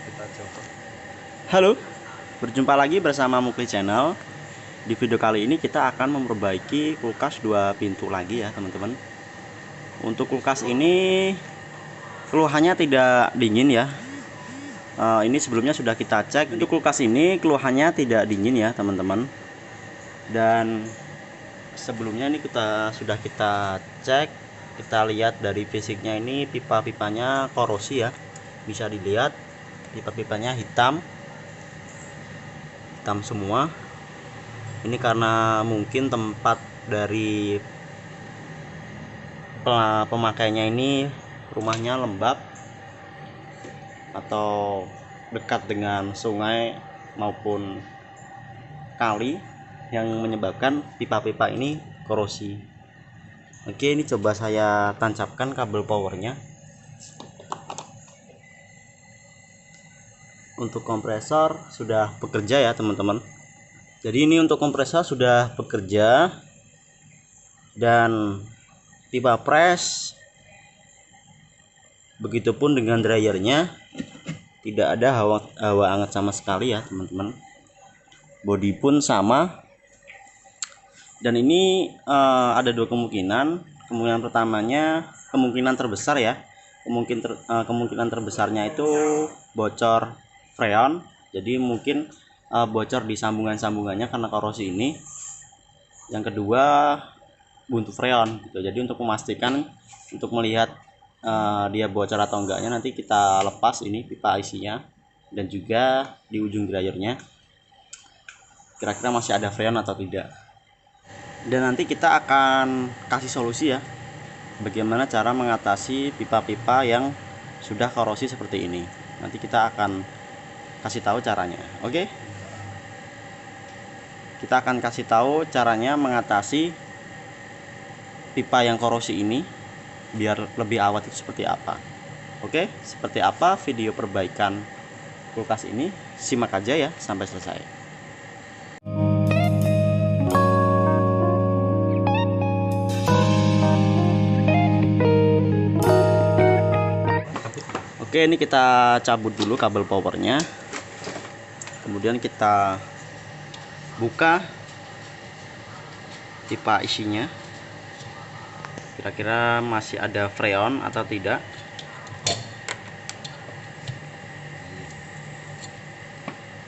Kita coba. Halo, berjumpa lagi bersama Mukli Channel. Di video kali ini kita akan memperbaiki kulkas dua pintu lagi ya teman-teman. Untuk kulkas ini keluhannya tidak dingin ya. Ini sebelumnya sudah kita cek. Untuk kulkas ini keluhannya tidak dingin ya teman-teman. Dan sebelumnya ini sudah kita cek. Kita lihat dari fisiknya ini pipa-pipanya korosi ya. Bisa dilihat pipa-pipanya hitam semua. Ini karena mungkin tempat dari pemakainya ini rumahnya lembab atau dekat dengan sungai maupun kali yang menyebabkan pipa-pipa ini korosi. Oke, ini coba saya tancapkan kabel powernya. Untuk kompresor sudah bekerja ya teman-teman. Jadi ini untuk kompresor sudah bekerja, dan pipa press begitupun dengan dryernya tidak ada hawa hangat sama sekali ya teman-teman. Bodi pun sama. Dan ini ada dua kemungkinan. Kemungkinan pertamanya, kemungkinan terbesar ya, kemungkinan terbesarnya itu bocor freon. Jadi mungkin bocor di sambungannya karena korosi ini. Yang kedua, buntu freon gitu. Jadi untuk memastikan, untuk melihat dia bocor atau enggaknya, nanti kita lepas ini pipa isinya dan juga di ujung dryernya kira-kira masih ada freon atau tidak. Dan nanti kita akan kasih solusi ya, bagaimana cara mengatasi pipa-pipa yang sudah korosi seperti ini. Nanti kita akan kasih tahu caranya. Oke, kita akan kasih tahu caranya mengatasi pipa yang korosi ini biar lebih awet itu seperti apa. Oke, seperti apa video perbaikan kulkas ini? Simak aja ya sampai selesai. Oke, ini kita cabut dulu kabel powernya. Kemudian kita buka pipa isinya. Kira-kira masih ada freon atau tidak.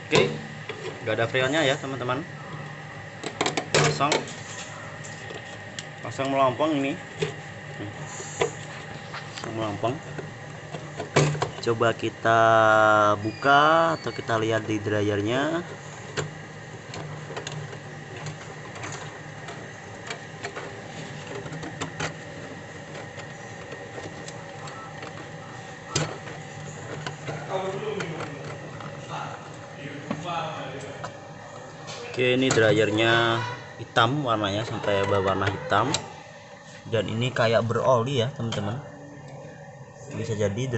Oke, nggak ada freonnya ya teman-teman. Kosong melompong ini. Kosong melompong. Coba kita buka atau kita lihat di dryernya. Oke, ini dryernya hitam warnanya, sampai berwarna hitam, dan ini kayak beroli ya teman-teman. Bisa jadi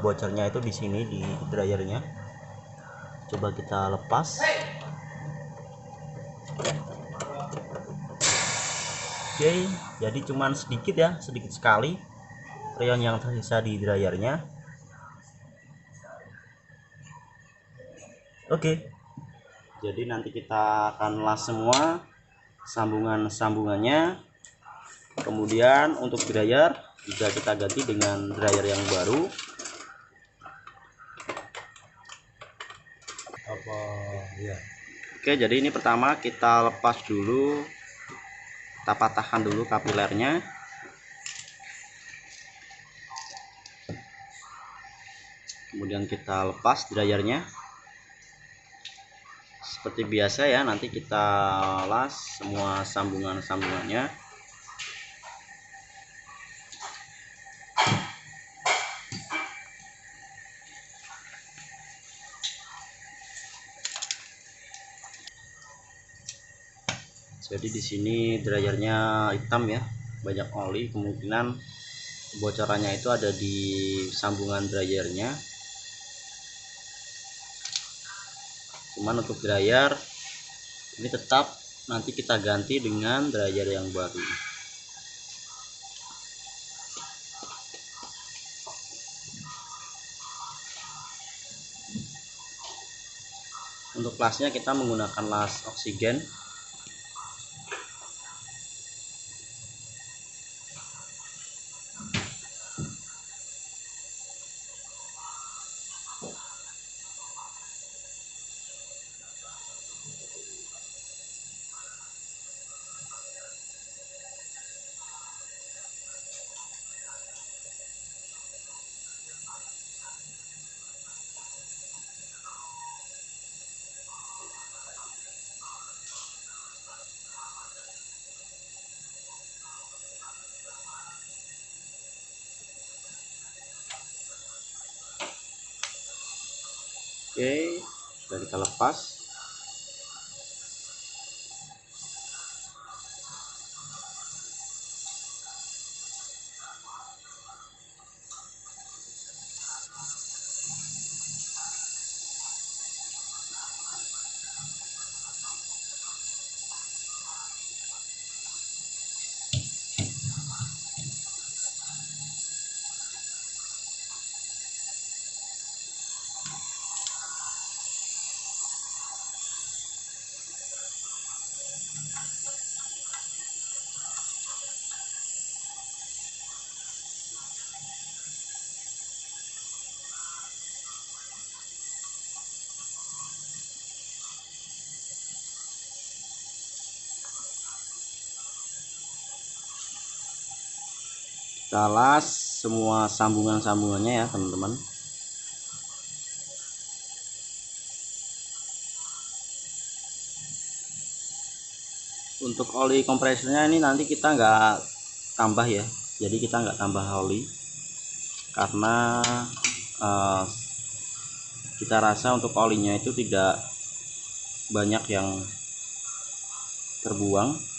bocornya itu di sini di dryernya. Coba kita lepas. Oke, jadi cuman sedikit ya, sedikit sekali freon yang tersisa di dryernya. Oke, jadi nanti kita akan las semua sambungannya. Kemudian untuk dryer juga kita ganti dengan dryer yang baru. Apa ya? Oke, jadi ini pertama kita lepas dulu, kita patahkan dulu kapilernya. Kemudian kita lepas dryernya. Seperti biasa ya, nanti kita las semua sambungannya. Jadi di sini dryernya hitam ya, banyak oli. Kemungkinan bocorannya itu ada di sambungan dryernya. Cuman untuk dryer ini tetap nanti kita ganti dengan dryer yang baru. Untuk lasnya kita menggunakan las oksigen. Oke, sudah kita lepas. Kita las semua sambungan-sambungannya ya teman-teman. Untuk oli kompresornya ini nanti kita nggak tambah ya, jadi kita nggak tambah oli karena kita rasa untuk olinya itu tidak banyak yang terbuang,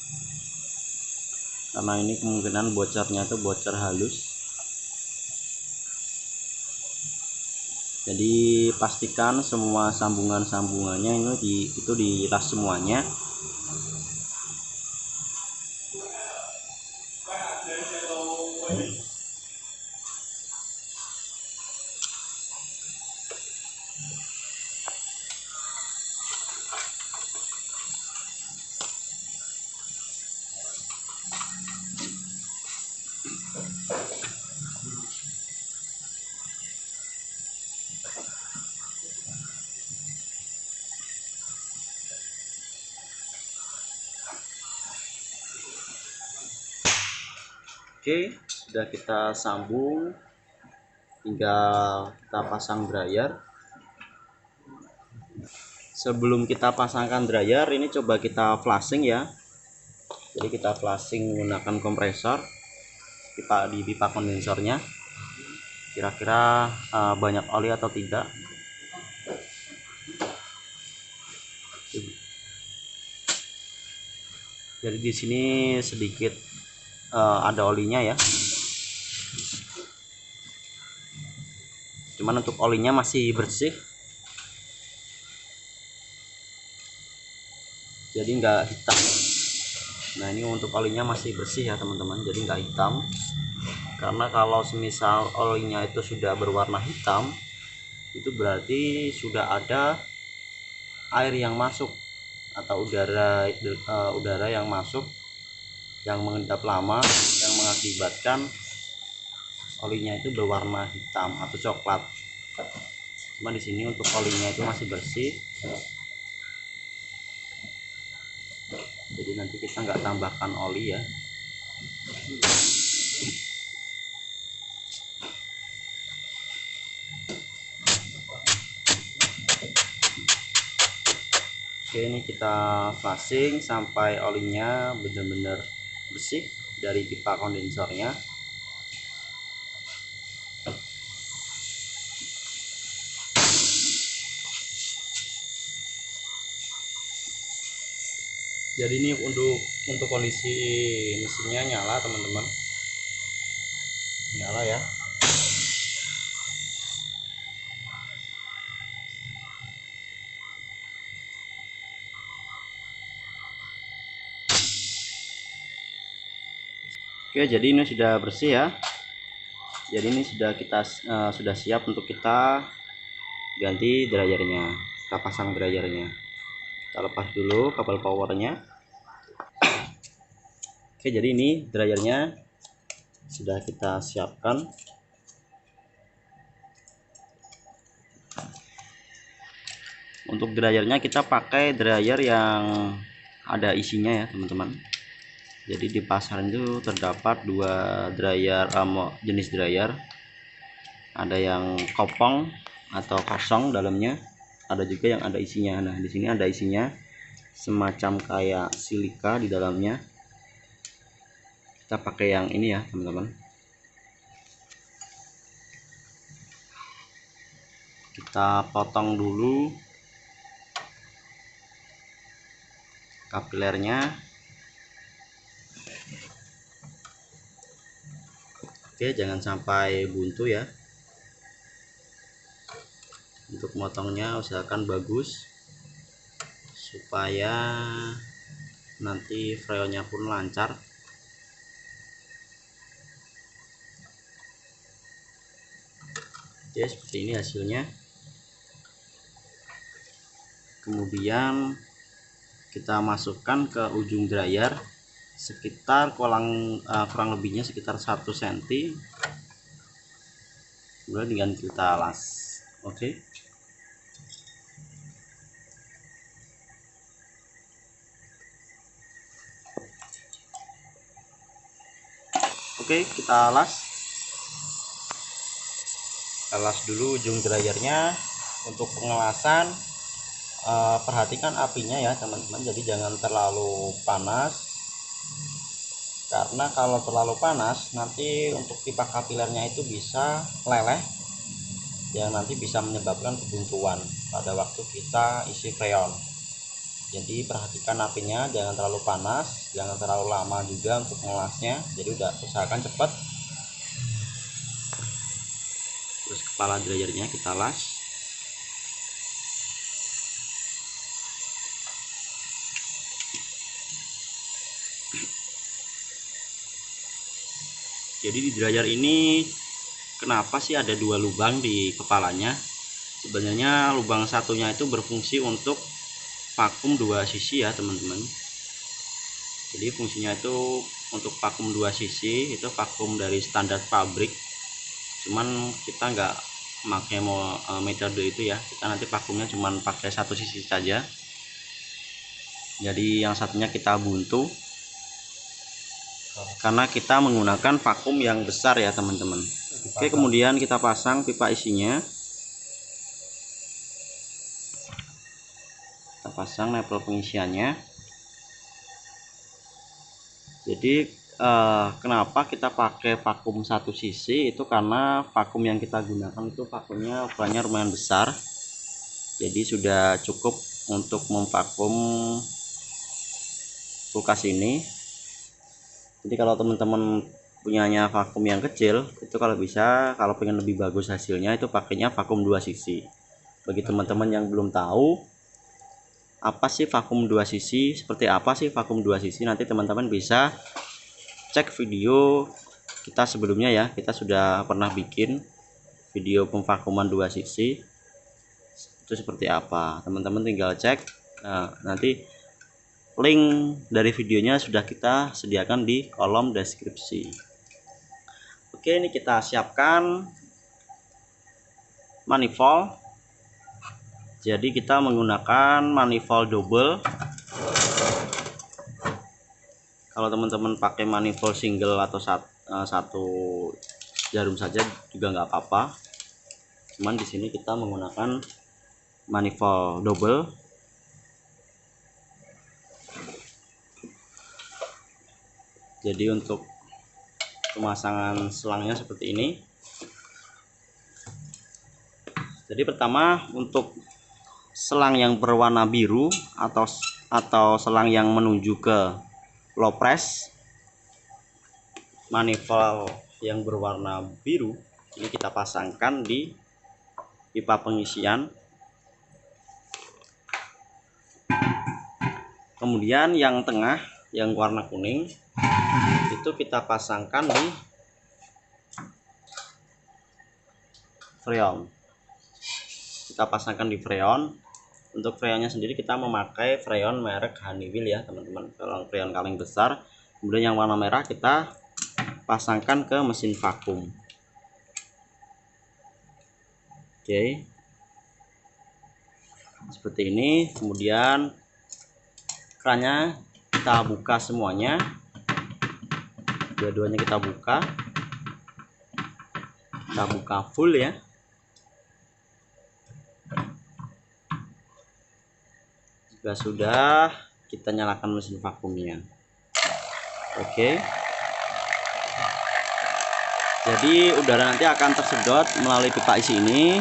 karena ini kemungkinan bocornya itu bocor halus. Jadi pastikan semua sambungan-sambungannya itu dilas semuanya. Oke, sudah kita sambung, tinggal kita pasang dryer. Sebelum kita pasangkan dryer, ini coba kita flushing ya. Jadi kita flushing menggunakan kompresor di pipa kondensornya, kira-kira banyak oli atau tidak. Jadi di sini sedikit ada olinya ya, cuman untuk olinya masih bersih, jadi nggak hitam. Nah ini untuk olinya masih bersih ya teman-teman, jadi nggak hitam. Karena kalau semisal olinya itu sudah berwarna hitam, itu berarti sudah ada air yang masuk atau udara yang masuk, yang mengendap lama, yang mengakibatkan olinya itu berwarna hitam atau coklat. Cuma di sini untuk olinya itu masih bersih, jadi nanti kita nggak tambahkan oli ya. Oke, ini kita flushing sampai olinya benar-benar bersih dari pipa kondensornya. Jadi ini untuk kondisi mesinnya nyala teman-teman, nyala ya. Oke, jadi ini sudah bersih ya. Jadi ini sudah siap untuk kita ganti dryernya. kita pasang dryernya. Kita lepas dulu kabel powernya. Oke, jadi ini dryernya sudah kita siapkan. Untuk dryernya kita pakai dryer yang ada isinya ya teman-teman. Jadi di pasaran itu terdapat dua dryer, jenis dryer. Ada yang kopong atau kosong dalamnya, ada juga yang ada isinya. Nah, di sini ada isinya semacam kayak silika di dalamnya. Kita pakai yang ini ya teman-teman. Kita potong dulu kapilernya. Oke, jangan sampai buntu ya. Untuk motongnya usahakan bagus supaya nanti freonnya pun lancar. Oke, seperti ini hasilnya. Kemudian kita masukkan ke ujung dryer sekitar kurang lebihnya sekitar 1 cm. Kemudian dengan kita las. Oke. Oke, kita las. Alas dulu ujung dryernya. Untuk pengelasan perhatikan apinya ya teman-teman, jadi jangan terlalu panas, karena kalau terlalu panas nanti untuk pipa kapilernya itu bisa meleleh yang nanti bisa menyebabkan kebuntuan pada waktu kita isi freon. Jadi perhatikan apinya, jangan terlalu panas, jangan terlalu lama juga untuk mengelasnya, jadi usahakan cepat. Terus kepala dryernya kita las. Jadi di dryer ini kenapa sih ada dua lubang di kepalanya? Sebenarnya lubang satunya itu berfungsi untuk vakum dua sisi ya teman-teman. Jadi fungsinya itu untuk vakum dua sisi, itu vakum dari standar pabrik. Cuman kita nggak pakai metode itu ya, kita nanti vakumnya cuman pakai satu sisi saja. Jadi yang satunya kita buntu karena kita menggunakan vakum yang besar ya teman-teman. Oke, kemudian kita pasang pipa isinya. Kita pasang level pengisiannya. Jadi kenapa kita pakai vakum satu sisi, itu karena vakum yang kita gunakan itu vakumnya ukurannya lumayan besar. Jadi sudah cukup untuk memvakum kulkas ini. Jadi kalau teman-teman punyanya vakum yang kecil, itu kalau bisa, kalau pengen lebih bagus hasilnya, itu pakainya vakum dua sisi. Bagi teman-teman yang belum tahu apa sih vakum dua sisi, seperti apa sih vakum dua sisi, nanti teman-teman bisa cek video kita sebelumnya ya. Kita sudah pernah bikin video pemvakuman dua sisi, itu seperti apa, teman-teman tinggal cek. Nah, nanti link dari videonya sudah kita sediakan di kolom deskripsi. Oke, ini kita siapkan manifold. Jadi kita menggunakan manifold double. Kalau teman-teman pakai manifold single atau satu jarum saja juga nggak apa-apa. Cuman di sini kita menggunakan manifold double. Jadi untuk pemasangan selangnya seperti ini. Jadi pertama untuk selang yang berwarna biru atau selang yang menuju ke low press, manifold yang berwarna biru ini kita pasangkan di pipa pengisian. Kemudian yang tengah yang warna kuning itu kita pasangkan di freon. Kita pasangkan di freon. Untuk freonnya sendiri kita memakai freon merek Honeywell ya teman-teman, freon kaleng besar. Kemudian yang warna merah kita pasangkan ke mesin vakum. Oke, seperti ini. Kemudian kerannya kita buka semuanya, dua-duanya kita buka full ya. Jika sudah, kita nyalakan mesin vakumnya. Oke, jadi udara nanti akan tersedot melalui pipa isi ini.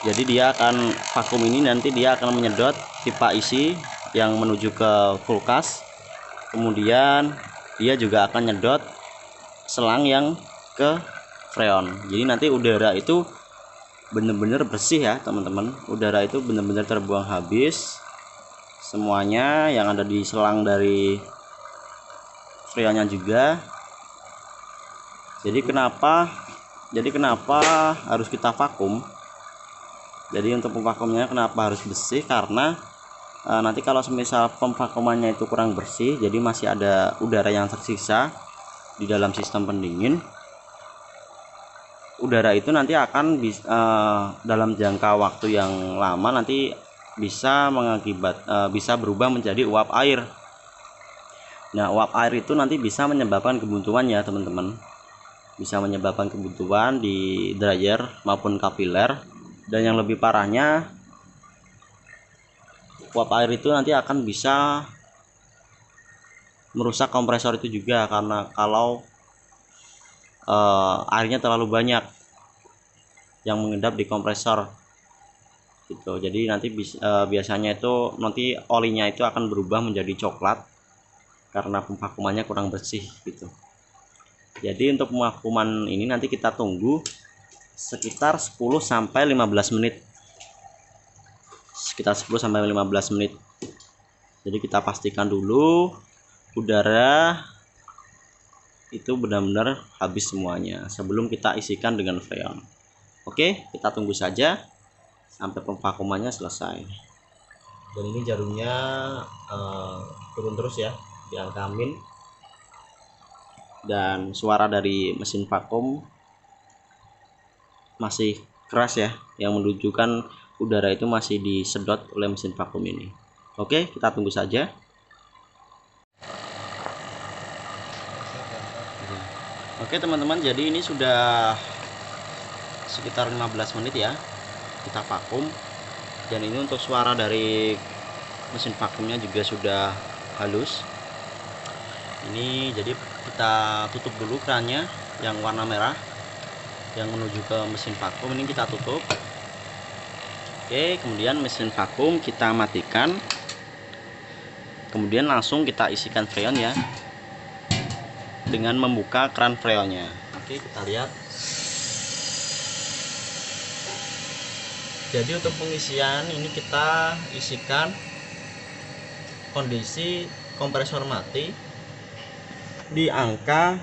Jadi dia akan, vakum ini nanti dia akan menyedot pipa isi yang menuju ke kulkas. Kemudian dia juga akan nyedot selang yang ke freon. Jadi nanti udara itu benar-benar bersih ya teman-teman. Udara itu benar-benar terbuang habis semuanya, yang ada di selang dari freonnya juga. Jadi kenapa harus kita vakum? Jadi untuk pemvakumnya kenapa harus bersih? Karena nanti kalau semisal pemvakumannya itu kurang bersih, jadi masih ada udara yang tersisa di dalam sistem pendingin. Udara itu nanti akan dalam jangka waktu yang lama nanti bisa bisa berubah menjadi uap air. Nah, uap air itu nanti bisa menyebabkan kebuntuan ya teman-teman. Bisa menyebabkan kebuntuan di dryer maupun kapiler. Dan yang lebih parahnya, uap air itu nanti akan bisa merusak kompresor itu juga, karena kalau airnya terlalu banyak yang mengendap di kompresor gitu. Jadi nanti biasanya itu nanti olinya itu akan berubah menjadi coklat karena pemvakumannya kurang bersih gitu. Jadi untuk pemvakuman ini nanti kita tunggu sekitar 10-15 menit. Sekitar 10-15 menit. Jadi kita pastikan dulu udara itu benar-benar habis semuanya sebelum kita isikan dengan freon. Oke, kita tunggu saja sampai pemvakumannya selesai. Dan ini jarumnya turun terus ya di angka min, dan suara dari mesin vakum masih keras ya, yang menunjukkan udara itu masih disedot oleh mesin vakum ini. Oke, kita tunggu saja. Oke teman-teman, jadi ini sudah sekitar 15 menit ya kita vakum, dan ini untuk suara dari mesin vakumnya juga sudah halus. Ini jadi kita tutup dulu kerannya yang warna merah yang menuju ke mesin vakum, ini kita tutup. Oke, kemudian mesin vakum kita matikan, kemudian langsung kita isikan freon ya dengan membuka keran freonnya. Oke, kita lihat. Jadi untuk pengisian ini kita isikan kondisi kompresor mati di angka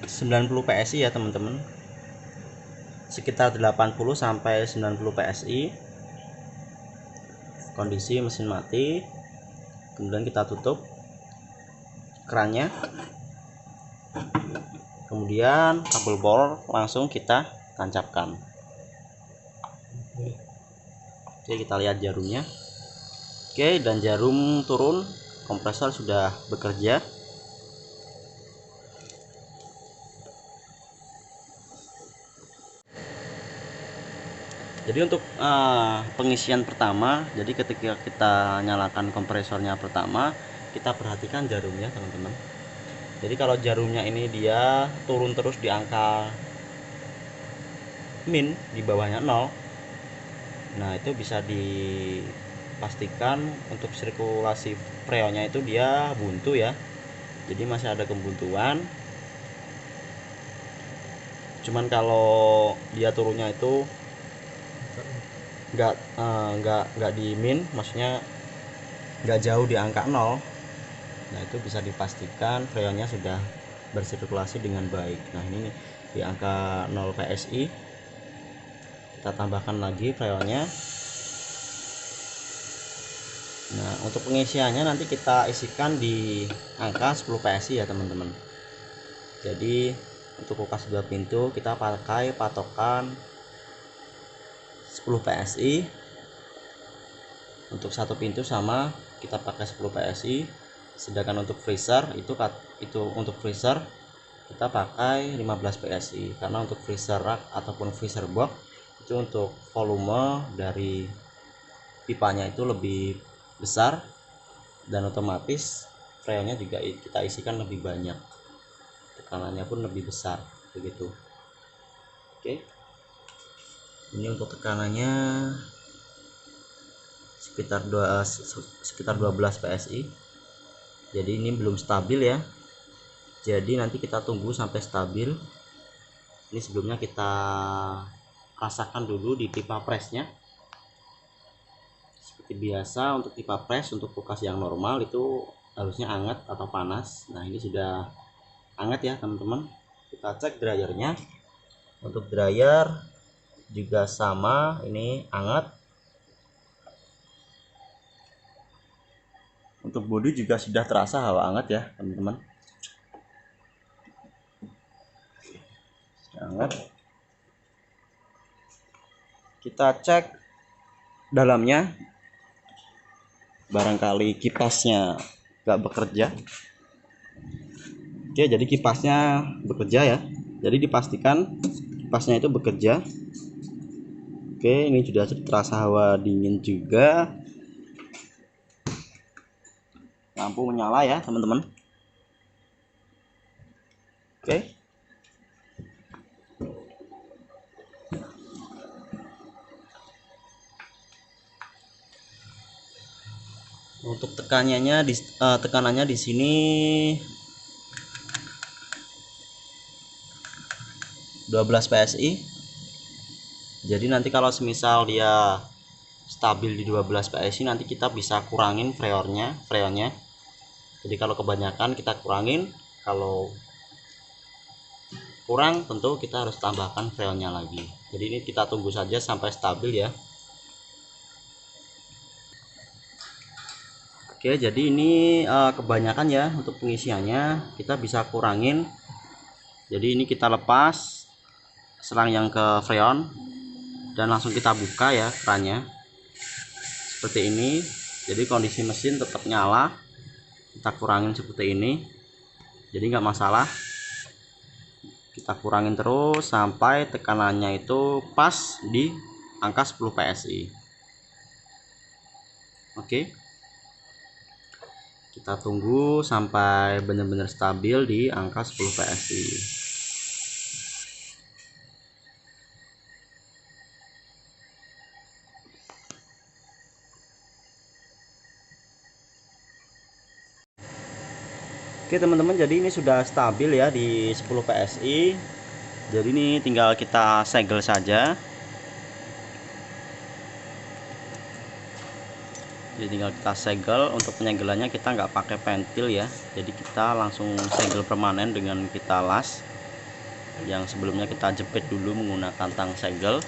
90 PSI ya teman-teman, sekitar 80-90 PSI kondisi mesin mati. Kemudian kita tutup kerannya, kemudian kabel bor langsung kita tancapkan. Oke, kita lihat jarumnya. Oke, dan jarum turun, kompresor sudah bekerja. Jadi untuk pengisian pertama, jadi ketika kita nyalakan kompresornya pertama, kita perhatikan jarumnya teman-teman. Jadi kalau jarumnya ini dia turun terus di angka min, di bawahnya 0, nah itu bisa dipastikan untuk sirkulasi freonnya itu dia buntu ya. Jadi masih ada kebuntuan. Cuman kalau dia turunnya itu nggak di min, maksudnya nggak jauh di angka 0, nah itu bisa dipastikan freonnya sudah bersirkulasi dengan baik. Nah ini nih, di angka 0 PSI, kita tambahkan lagi freonnya. Nah, untuk pengisiannya nanti kita isikan di angka 10 PSI ya teman-teman. Jadi untuk kulkas 2 pintu kita pakai patokan 10 PSI. Untuk satu pintu sama kita pakai 10 PSI. Sedangkan untuk freezer itu untuk freezer kita pakai 15 PSI, karena untuk freezer rack ataupun freezer box itu untuk volume dari pipanya itu lebih besar dan otomatis freonnya juga kita isikan lebih banyak, tekanannya pun lebih besar begitu. Oke, ini untuk tekanannya sekitar 12 PSI. Jadi ini belum stabil ya, jadi nanti kita tunggu sampai stabil. Ini sebelumnya kita rasakan dulu di pipa presnya. Seperti biasa untuk pipa pres untuk kulkas yang normal itu harusnya hangat atau panas. Nah ini sudah hangat ya teman-teman. Kita cek dryernya. Untuk dryer juga sama, ini hangat. Untuk bodi juga sudah terasa hawa hangat ya teman-teman. Hangat. Kita cek dalamnya, barangkali kipasnya nggak bekerja. Oke, jadi kipasnya bekerja ya, jadi dipastikan kipasnya itu bekerja. Oke, ini sudah terasa hawa dingin juga, lampu menyala ya teman-teman. Oke, untuk tekanannya di sini 12 PSI. Jadi nanti kalau semisal dia stabil di 12 PSI, nanti kita bisa kurangin freonnya. Jadi kalau kebanyakan kita kurangin, kalau kurang tentu kita harus tambahkan freonnya lagi. Jadi ini kita tunggu saja sampai stabil ya. Oke, jadi ini kebanyakan ya untuk pengisiannya, kita bisa kurangin. Jadi ini kita lepas selang yang ke freon dan langsung kita buka ya kerannya seperti ini. Jadi kondisi mesin tetap nyala, kita kurangin seperti ini, jadi nggak masalah. Kita kurangin terus sampai tekanannya itu pas di angka 10 PSI. Oke, kita tunggu sampai benar-benar stabil di angka 10 PSI. Oke teman-teman, jadi ini sudah stabil ya di 10 PSI. Jadi ini tinggal kita segel saja. Jadi tinggal kita segel. Untuk penyegelannya kita nggak pakai pentil ya, jadi kita langsung segel permanen dengan kita las. Yang sebelumnya kita jepit dulu menggunakan tang segel.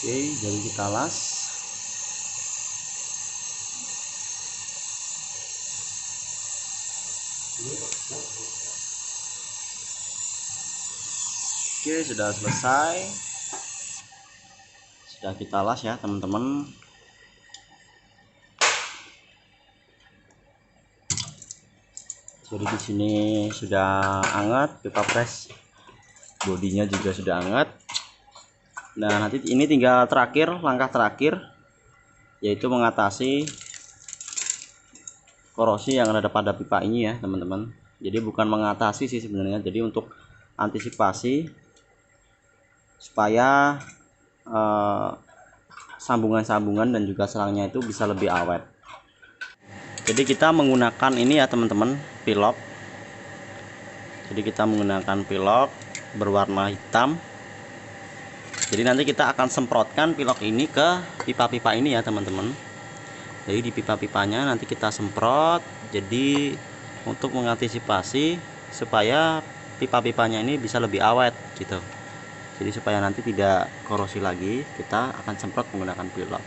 Oke, jadi kita las. Oke, sudah selesai. Sudah kita las ya teman-teman. Jadi di sini sudah hangat, pipa pres bodinya juga sudah hangat. Nah nanti ini tinggal langkah terakhir, yaitu mengatasi korosi yang ada pada pipa ini ya teman-teman. Jadi bukan mengatasi sih sebenarnya, jadi untuk antisipasi supaya sambungan-sambungan dan juga selangnya itu bisa lebih awet. Jadi kita menggunakan ini ya teman-teman, pilok. Jadi kita menggunakan pilok berwarna hitam. Jadi nanti kita akan semprotkan pilok ini ke pipa-pipa ini ya teman-teman. Jadi di pipa-pipanya nanti kita semprot. Jadi untuk mengantisipasi supaya pipa-pipanya ini bisa lebih awet gitu. Jadi supaya nanti tidak korosi lagi, kita akan semprot menggunakan pilok.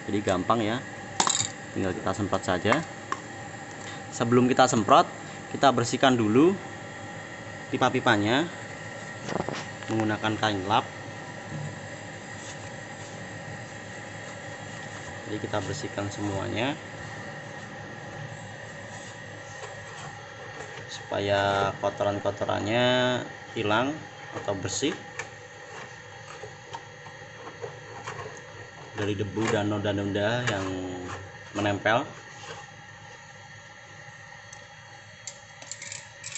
Jadi gampang ya, tinggal kita semprot saja. Sebelum kita semprot, kita bersihkan dulu pipa-pipanya menggunakan kain lap. Jadi kita bersihkan semuanya supaya kotoran-kotorannya hilang atau bersih dari debu dan noda-noda yang menempel.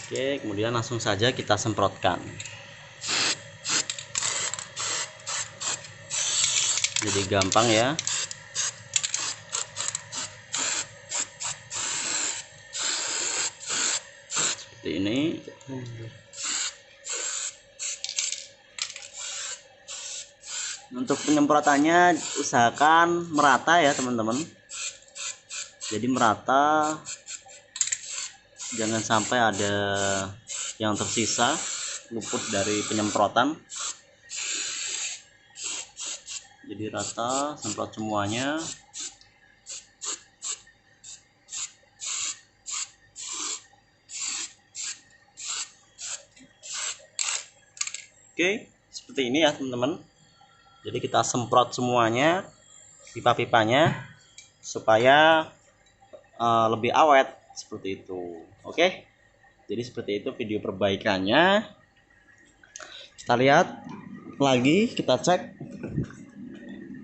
Oke, kemudian langsung saja kita semprotkan. Jadi gampang ya. Seperti ini. Untuk penyemprotannya usahakan merata ya teman-teman. Jadi merata, jangan sampai ada yang tersisa luput dari penyemprotan. Jadi rata, semprot semuanya. Oke, seperti ini ya teman-teman. Jadi kita semprot semuanya pipa-pipanya supaya lebih awet seperti itu. Oke, jadi seperti itu video perbaikannya. Kita lihat lagi, kita cek.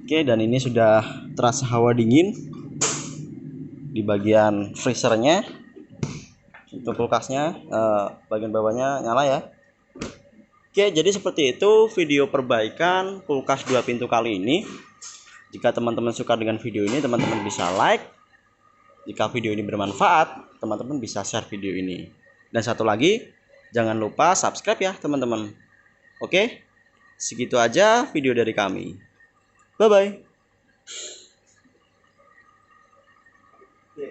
Oke, dan ini sudah terasa hawa dingin di bagian freezernya. Untuk kulkasnya bagian bawahnya nyala ya. Oke, jadi seperti itu video perbaikan kulkas 2 pintu kali ini. Jika teman-teman suka dengan video ini, teman-teman bisa like. Jika video ini bermanfaat, teman-teman bisa share video ini. Dan satu lagi, jangan lupa subscribe ya teman-teman. Oke, segitu aja video dari kami. Bye-bye.